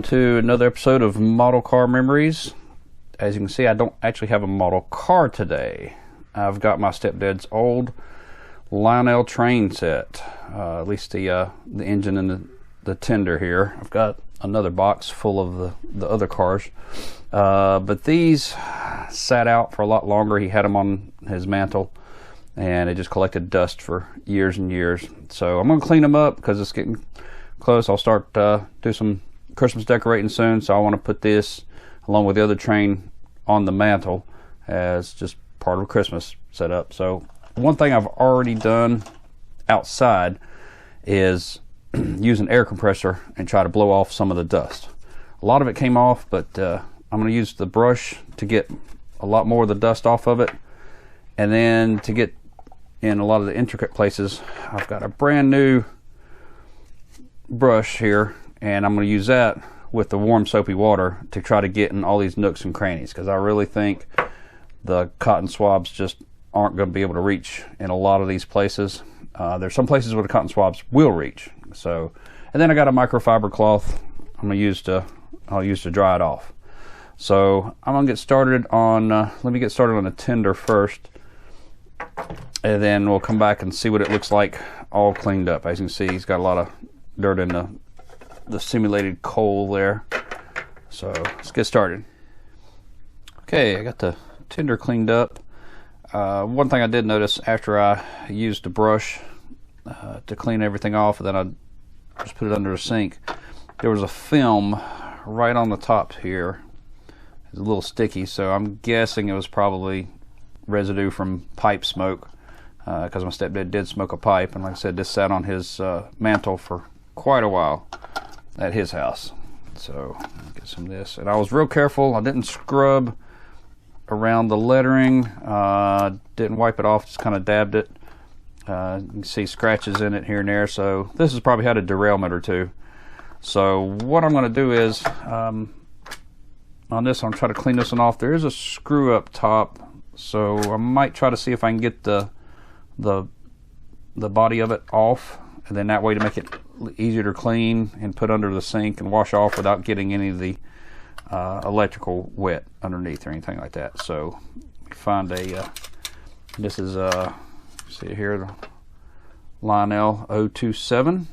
welcome to another episode of Model Car Memories. As you can see, I don't actually have a model car today. I've got my stepdad's old Lionel Train set, at least the engine and the tender here. I've got another box full of the other cars, but these sat out for a lot longer. He had them on his mantle, and it just collected dust for years and years. So I'm gonna clean them up because it's getting close. I'll start do some Christmas decorating soon, so I want to put this along with the other train on the mantle as just part of a Christmas setup. So one thing I've already done outside is use an air compressor and try to blow off some of the dust. A lot of it came off, but I'm going to use the brush to get a lot more of the dust off of it, and then to get in a lot of the intricate places, I've got a brand new brush here, and I'm going to use that with the warm soapy water to try to get in all these nooks and crannies, because I really think the cotton swabs just aren't going to be able to reach in a lot of these places. There's some places where the cotton swabs will reach. So, and then I got a microfiber cloth I'll use to dry it off. So I'm gonna get started on let me get started on the tender first, and then we'll come back and see what it looks like all cleaned up. As you can see, he's got a lot of dirt in the simulated coal there. So let's get started. Okay, I got the tender cleaned up. One thing I did notice after I used the brush to clean everything off, and then I just put it under the sink, there was a film right on the top here. It's a little sticky, so I'm guessing it was probably residue from pipe smoke, because my stepdad did smoke a pipe, and like I said, this sat on his mantle for quite a while at his house. So let's get some of this. And I was real careful. I didn't scrub around the lettering, didn't wipe it off, just kind of dabbed it. You can see scratches in it here and there, so this has probably had a derailment or two. So what I'm going to do is on this, I'm going to try to clean this one off. There is a screw up top, so I might try to see if I can get the body of it off, and then that way to make it easier to clean and put under the sink and wash off without getting any of the electrical wet underneath or anything like that. So find a this is see here, the Lionel 027.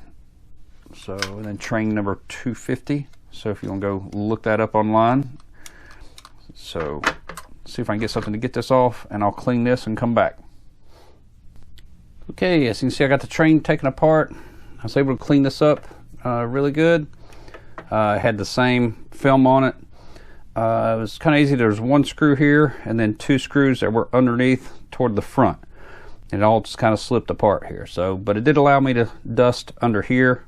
So, and then train number 250. So if you want to go look that up online. So see if I can get something to get this off, and I'll clean this and come back. Okay, as you can see, I got the train taken apart. I was able to clean this up really good. It had the same film on it. It was kind of easy. There's one screw here and then two screws that were underneath toward the front. It all just kind of slipped apart here. So, but it did allow me to dust under here.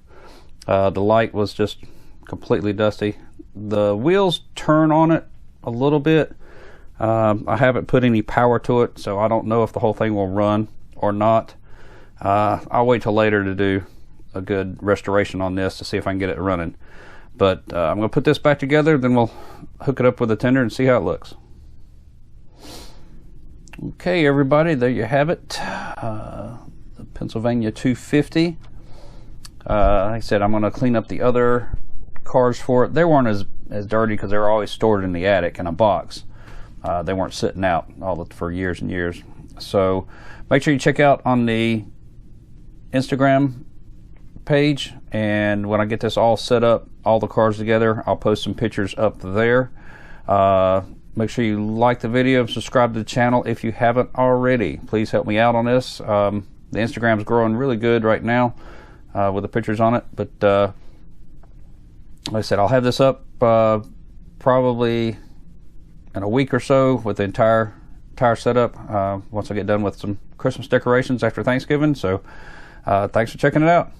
The light was just completely dusty. The wheels turn on it a little bit. I haven't put any power to it, so I don't know if the whole thing will run or not. I'll wait till later to do a good restoration on this to see if I can get it running. But I'm going to put this back together, then we'll hook it up with a tender and see how it looks. Okay, everybody, there you have it. The Pennsylvania 250. Like I said, I'm going to clean up the other cars for it. They weren't as dirty because they were always stored in the attic in a box. They weren't sitting out for years and years. So make sure you check out on the Instagram page, and when I get this all set up, all the cars together, I'll post some pictures up there. Make sure you like the video and subscribe to the channel if you haven't already. Please help me out on this. The Instagram's growing really good right now with the pictures on it, but like I said, I'll have this up probably in a week or so with the entire setup once I get done with some Christmas decorations after Thanksgiving. So thanks for checking it out.